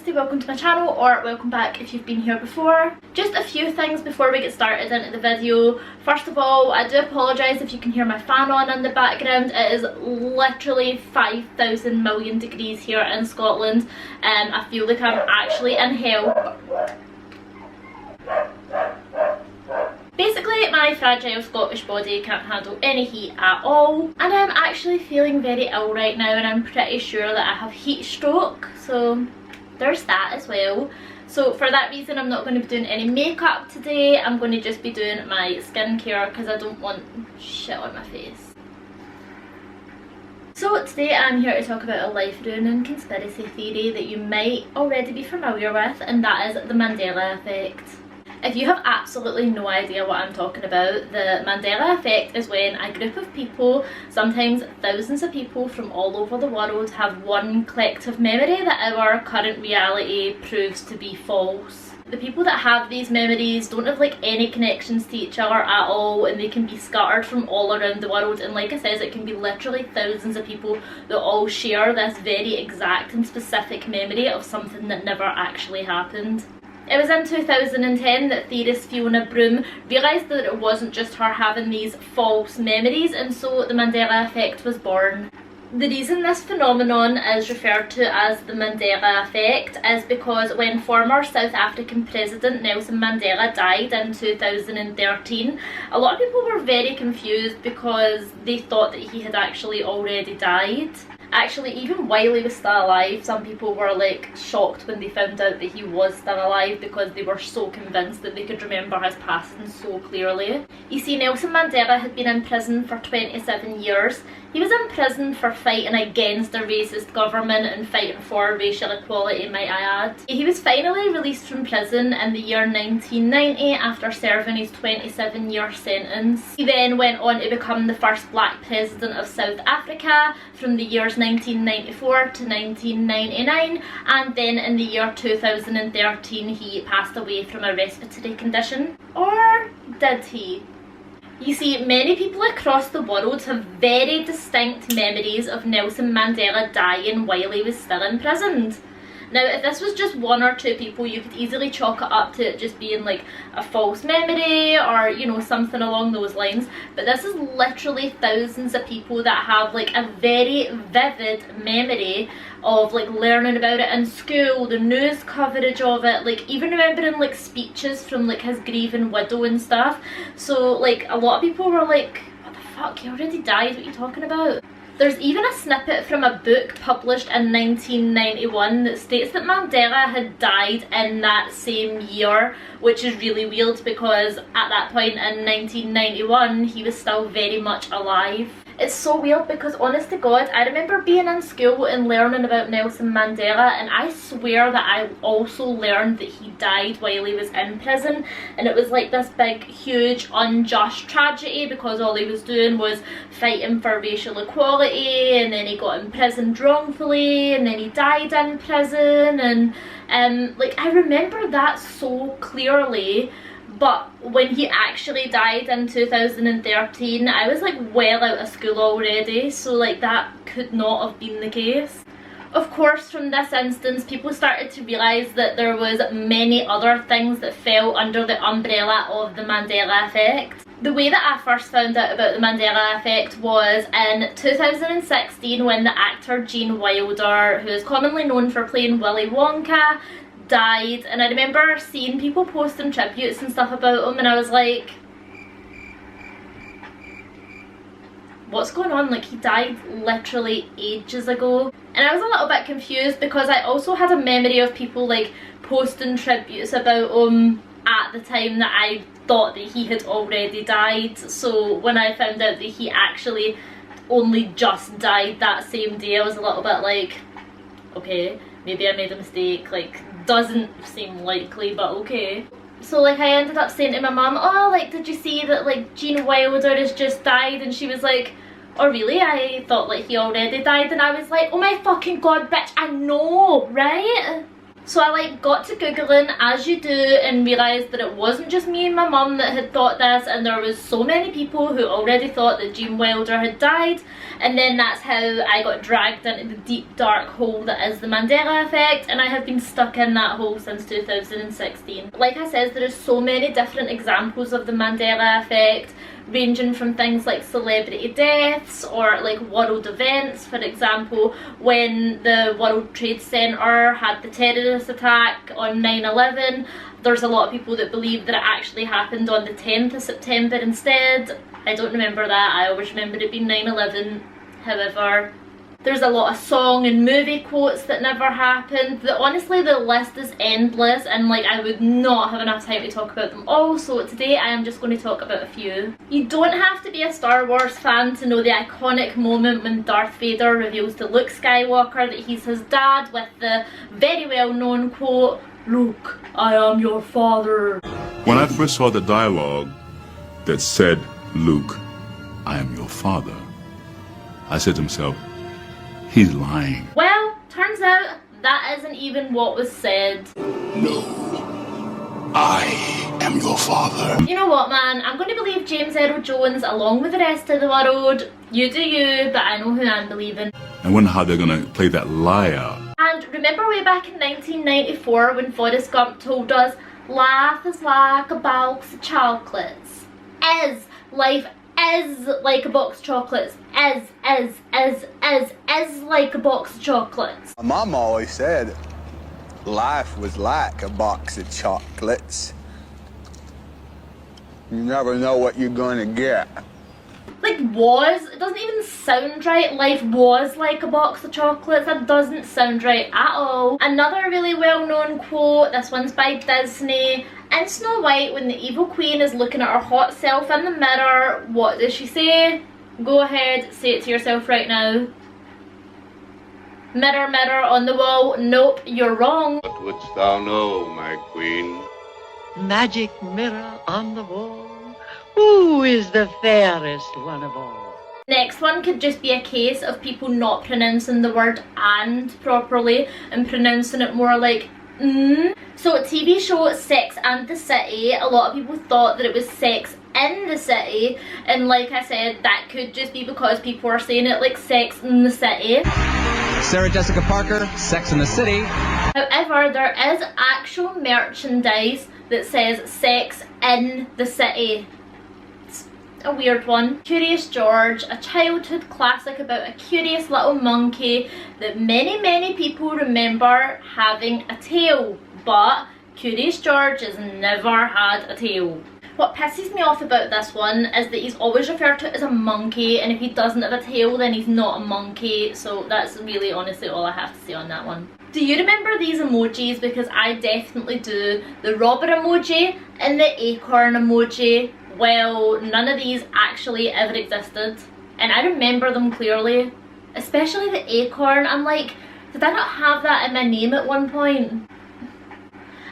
say welcome to my channel, or welcome back if you've been here before. Just a few things before we get started into the video. First of all, I do apologise if you can hear my fan on in the background. It is literally 5,000 million degrees here in Scotland. I feel like I'm actually in hell. Basically, my fragile Scottish body can't handle any heat at all, and I'm actually feeling very ill right now, and I'm pretty sure that I have heat stroke, so there's that as well. So for that reason, I'm not going to be doing any makeup today. I'm going to just be doing my skincare because I don't want shit on my face. So today I'm here to talk about a life-ruining conspiracy theory that you might already be familiar with, and that is the Mandela Effect. If you have absolutely no idea what I'm talking about, the Mandela Effect is when a group of people, sometimes thousands of people from all over the world, have one collective memory that our current reality proves to be false. The people that have these memories don't have like any connections to each other at all, and they can be scattered from all around the world, and like I said, it can be literally thousands of people that all share this very exact and specific memory of something that never actually happened. It was in 2010 that theorist Fiona Broome realised that it wasn't just her having these false memories, and so the Mandela Effect was born. The reason this phenomenon is referred to as the Mandela Effect is because when former South African President Nelson Mandela died in 2013, a lot of people were very confused because they thought that he had actually already died. Actually, even while he was still alive, some people were like shocked when they found out that he was still alive because they were so convinced that they could remember his passing so clearly. You see, Nelson Mandela had been in prison for 27 years. He was in prison for fighting against a racist government and fighting for racial equality, might I add. He was finally released from prison in the year 1990 after serving his 27-year sentence. He then went on to become the first black president of South Africa from the years 1994 to 1999, and then in the year 2013 he passed away from a respiratory condition. Or did he? You see, many people across the world have very distinct memories of Nelson Mandela dying while he was still imprisoned. Now, if this was just one or two people, you could easily chalk it up to it just being like a false memory or, you know, something along those lines. But this is literally thousands of people that have like a very vivid memory of like learning about it in school, the news coverage of it, like even remembering like speeches from like his grieving widow and stuff. So like a lot of people were like, what the fuck, he already died, what are you talking about? There's even a snippet from a book published in 1991 that states that Mandela had died in that same year, which is really weird because at that point in 1991 he was still very much alive. It's so weird because honest to God, I remember being in school and learning about Nelson Mandela, and I swear that I also learned that he died while he was in prison, and it was like this big huge unjust tragedy because all he was doing was fighting for racial equality, and then he got imprisoned wrongfully, and then he died in prison, and like I remember that so clearly. But when he actually died in 2013, I was like well out of school already, so like that could not have been the case. Of course, from this instance, people started to realise that there was many other things that fell under the umbrella of the Mandela Effect. The way that I first found out about the Mandela Effect was in 2016 when the actor Gene Wilder, who is commonly known for playing Willy Wonka, died, and I remember seeing people posting tributes and stuff about him, and I was like, what's going on? Like, he died literally ages ago. And I was a little bit confused because I also had a memory of people like posting tributes about him at the time that I thought that he had already died. So when I found out that he actually only just died that same day, I was a little bit like, okay, maybe I made a mistake, like doesn't seem likely, but okay. So like I ended up saying to my mum, oh, like did you see that like Gene Wilder has just died? And she was like, oh really? I thought like he already died. And I was like, oh my fucking god, bitch, I know, right? So I like got to googling, as you do, and realised that it wasn't just me and my mum that had thought this, and there was so many people who already thought that Gene Wilder had died, and then that's how I got dragged into the deep dark hole that is the Mandela Effect, and I have been stuck in that hole since 2016. Like I said, there is so many different examples of the Mandela Effect, ranging from things like celebrity deaths or like world events. For example, when the World Trade Center had the terrorist attack on 9/11, there's a lot of people that believe that it actually happened on the 10th of September instead. I don't remember that, I always remember it being 9/11. However, there's a lot of song and movie quotes that never happened. Honestly, the list is endless, and like I would not have enough time to talk about them all, so today I am just going to talk about a few. You don't have to be a Star Wars fan to know the iconic moment when Darth Vader reveals to Luke Skywalker that he's his dad with the very well known quote, "Luke, I am your father." When I first saw the dialogue that said, "Luke, I am your father," I said to myself, he's lying. Well, turns out that isn't even what was said. No, I am your father. You know what, man? I'm going to believe James Earl Jones along with the rest of the world. You do you, but I know who I'm believing. I wonder how they're going to play that lie out. And remember way back in 1994 when Forrest Gump told us, life is like a box of chocolates. Life is like a box of chocolates. Is like a box of chocolates. My mom always said life was like a box of chocolates. You never know what you're gonna get. Like was, it doesn't even sound right. Life was like a box of chocolates. That doesn't sound right at all. Another really well-known quote, this one's by Disney. In Snow White, when the evil queen is looking at her hot self in the mirror, what does she say? Go ahead, say it to yourself right now. Mirror, mirror on the wall. Nope, you're wrong. What wouldst thou know, my queen? Magic mirror on the wall, who is the fairest one of all? Next one could just be a case of people not pronouncing the word and properly and pronouncing it more like So TV show Sex and the City, a lot of people thought that it was Sex in the City, and like I said, that could just be because people are saying it like Sex in the City. Sarah Jessica Parker, Sex in the City. However, there is actual merchandise that says Sex in the City. It's a weird one. Curious George, a childhood classic about a curious little monkey that many people remember having a tail, but Curious George has never had a tail. What pisses me off about this one is that he's always referred to as a monkey, and if he doesn't have a tail then he's not a monkey, so that's really honestly all I have to say on that one. Do you remember these emojis? Because I definitely do. The robber emoji and the acorn emoji. Well, none of these actually ever existed, and I remember them clearly, especially the acorn. I'm like, did I not have that in my name at one point?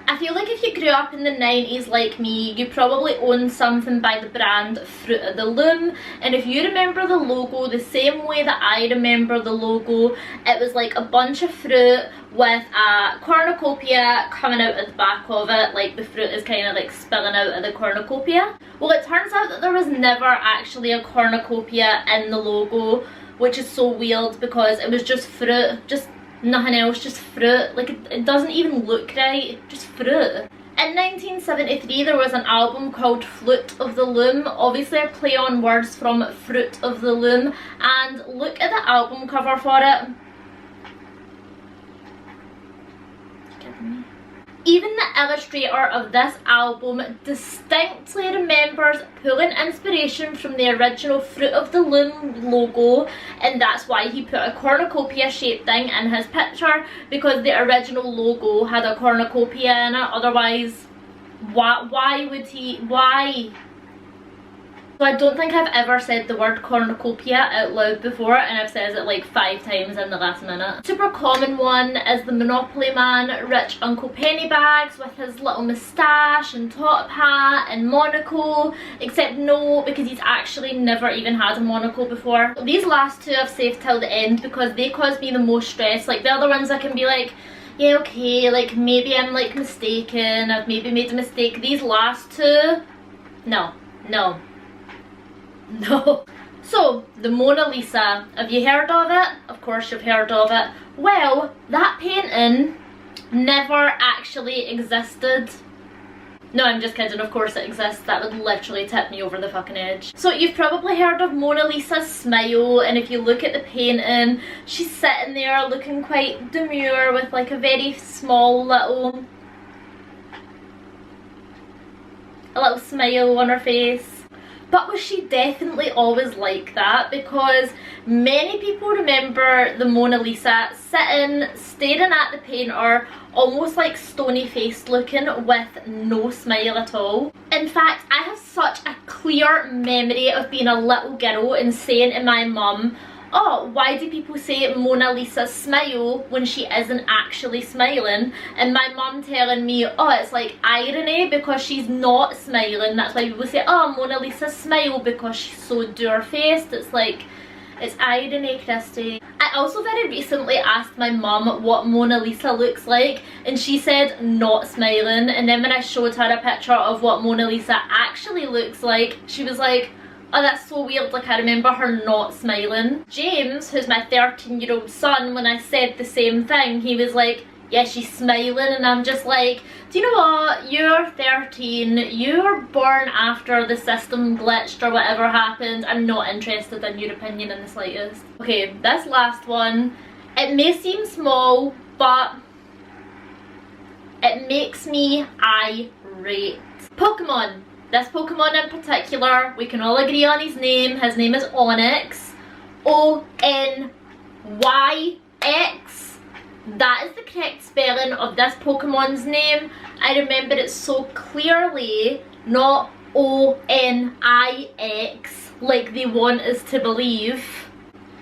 I feel like if you grew up in the 90s like me, you probably owned something by the brand Fruit of the Loom, and if you remember the logo the same way that I remember the logo, it was like a bunch of fruit with a cornucopia coming out of the back of it, like the fruit is kind of like spilling out of the cornucopia. Well, it turns out that there was never actually a cornucopia in the logo, which is so weird because it was just fruit, just nothing else, just fruit. Like it doesn't even look right, just fruit. In 1973 there was an album called Fruit of the Loom, obviously a play on words from Fruit of the Loom, and look at the album cover for it. Even the illustrator of this album distinctly remembers pulling inspiration from the original Fruit of the Loom logo, and that's why he put a cornucopia shaped thing in his picture, because the original logo had a cornucopia in it. Otherwise, why would he? Why? So I don't think I've ever said the word cornucopia out loud before, and I've said it like 5 times in the last minute. Super common one is the Monopoly man, rich Uncle Pennybags, with his little moustache and top hat and monocle, except no, because he's actually never even had a monocle before. These last two I've saved till the end because they cause me the most stress. Like the other ones I can be like, yeah, okay, like maybe I'm like mistaken, I've maybe made a mistake. These last two, no. So, the Mona Lisa, have you heard of it? Of course you've heard of it. Well, that painting never actually existed. No, I'm just kidding, of course it exists. That would literally tip me over the fucking edge. So you've probably heard of Mona Lisa's smile, and if you look at the painting, she's sitting there looking quite demure with like a very small little smile on her face. But was she definitely always like that? Because many people remember the Mona Lisa sitting, staring at the painter, almost like stony faced looking with no smile at all. In fact, I have such a clear memory of being a little girl and saying to my mum, oh, why do people say Mona Lisa smile when she isn't actually smiling? And my mum telling me, oh, it's like irony because she's not smiling. That's why people say, oh, Mona Lisa smile because she's so dour-faced. It's like, it's irony, Christy. I also very recently asked my mum what Mona Lisa looks like, and she said not smiling. And then when I showed her a picture of what Mona Lisa actually looks like, she was like, oh, that's so weird, like I remember her not smiling. James, who's my 13-year-old son, when I said the same thing, he was like, yeah, she's smiling, and I'm just like, do you know what, you're 13, you were born after the system glitched or whatever happened. I'm not interested in your opinion in the slightest. Okay, this last one, it may seem small, but it makes me irate. Pokemon. This Pokemon in particular, we can all agree on his name. His name is Onyx. O-N-Y-X. That is the correct spelling of this Pokemon's name. I remember it so clearly, not O-N-I-X, like they want us to believe.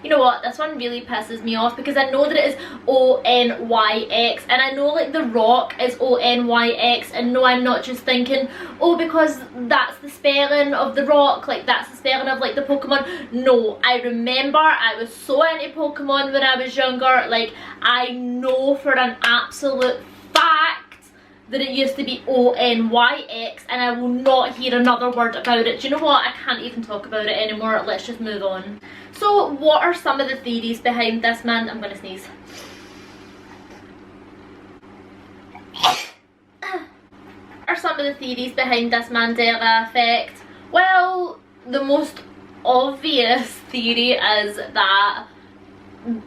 You know what, this one really pisses me off because I know that it is O-N-Y-X, and I know like the rock is O-N-Y-X, and no, I'm not just thinking, oh, because that's the spelling of the rock, like that's the spelling of like the Pokemon. No, I remember I was so into Pokemon when I was younger. Like, I know for an absolute fact that it used to be O-N-Y-X, and I will not hear another word about it. Do you know what, I can't even talk about it anymore. Let's just move on. So what are some of the theories behind this, man? I'm gonna sneeze. Are some of the theories behind this Mandela Effect? Well, the most obvious theory is that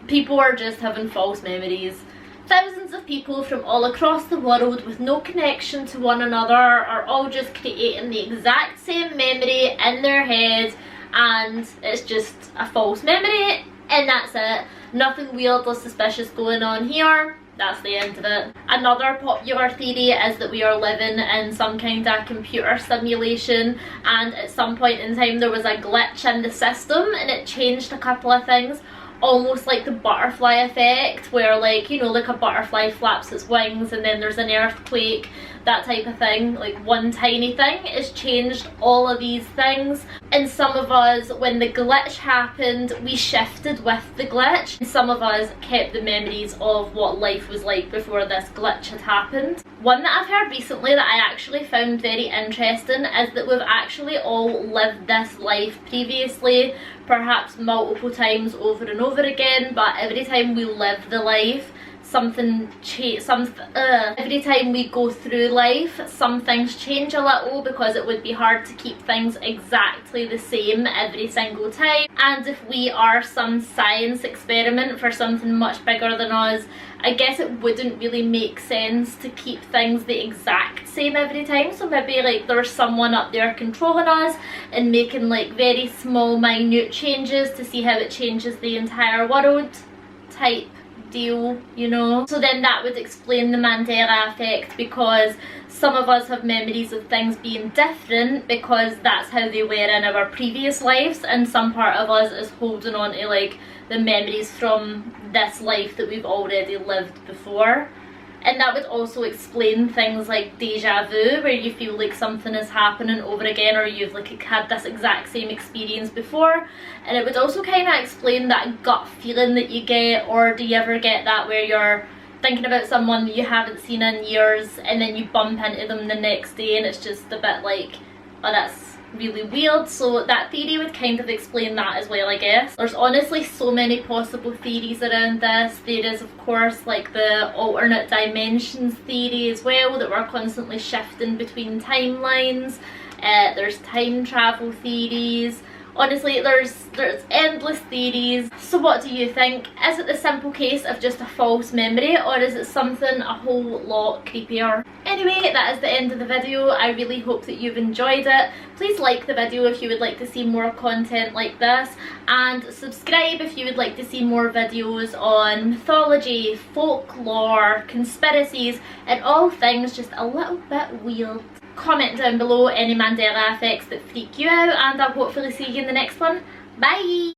people are just having false memories. Thousands of people from all across the world with no connection to one another are all just creating the exact same memory in their head, and it's just a false memory, and that's it. Nothing weird or suspicious going on here. That's the end of it. Another popular theory is that we are living in some kind of computer simulation, and at some point in time there was a glitch in the system and it changed a couple of things. Almost like the butterfly effect, where like, you know, like a butterfly flaps its wings and then there's an earthquake, that type of thing. Like one tiny thing has changed all of these things. And some of us, when the glitch happened, we shifted with the glitch. And some of us kept the memories of what life was like before this glitch had happened. One that I've heard recently that I actually found very interesting is that we've actually all lived this life previously, perhaps multiple times over and over again, but every time we live the life, every time we go through life, some things change a little, because it would be hard to keep things exactly the same every single time. And if we are some science experiment for something much bigger than us, I guess it wouldn't really make sense to keep things the exact same every time. So maybe like there's someone up there controlling us and making like very small minute changes to see how it changes the entire world type deal, you know. So then that would explain the Mandela Effect, because some of us have memories of things being different because that's how they were in our previous lives, and some part of us is holding on to like the memories from this life that we've already lived before. And that would also explain things like deja vu, where you feel like something is happening over again, or you've like had this exact same experience before. And it would also kind of explain that gut feeling that you get, or do you ever get that where you're thinking about someone that you haven't seen in years and then you bump into them the next day and it's just a bit like, oh, that's really weird. So that theory would kind of explain that as well, I guess. There's honestly so many possible theories around this. There is of course like the alternate dimensions theory as well, that we're constantly shifting between timelines. There's time travel theories. Honestly, there's endless theories. So what do you think? Is it the simple case of just a false memory, or is it something a whole lot creepier? Anyway, that is the end of the video. I really hope that you've enjoyed it. Please like the video if you would like to see more content like this, and subscribe if you would like to see more videos on mythology, folklore, conspiracies, and all things just a little bit weird. Comment down below any Mandela effects that freak you out, and I'll hopefully see you in the next one. Bye!